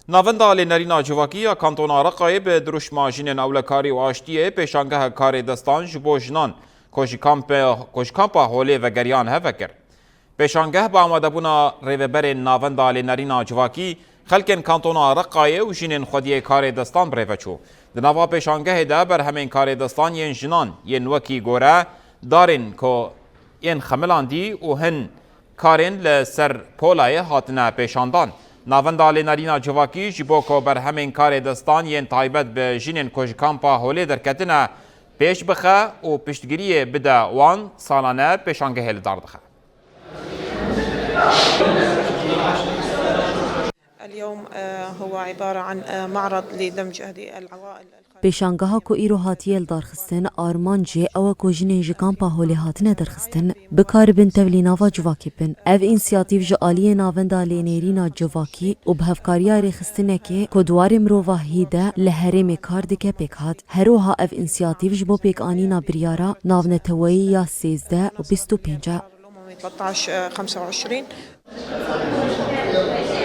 ناوندا لنرینا جواکی کانتونا رقای به دروش ماجین اولکاری و آشتیه پیشانگه کار دستان جبو جنان کشکامپا هولی و گریان هفکر. پیشانگه با آماده بونا ریوبر ناوندا لنرینا جواکی خلکن کانتونا رقای و جنین خودی کار دستان بریوچو. دنوا پیشانگه ده بر همین کار دستان ین جنان ین وکی گوره دارین که ین خملان دی و هن کارین لسر پولای هاتنه پیشاندان. ناوندا لنرینا جواکی جبو که بر همین کار دستان ین تایبت به جنین کشکامپا هولی درکتنه پیش بخه و پشتگیری بده وان سالانه پیشانگه لدار دخه. اليوم هو عبارة عن معرض لدمج هذه العوائل. پیشانگه ها کو ایرو هاتیل درخستن آرمان جه او کو جنین جکامپا هولی هاتنه درخستن بکار بن تولیناوا جواکی بن او اینسیاتیو جالی ناوندا لینرینا جواکی و بهفکاریا رخستنه که کدوار مروواهیده لهرم کار دکه پیکات هروها او اینسیاتیو جبو پیک آنینا بریارا ناون توی یا 13 و 25 13 25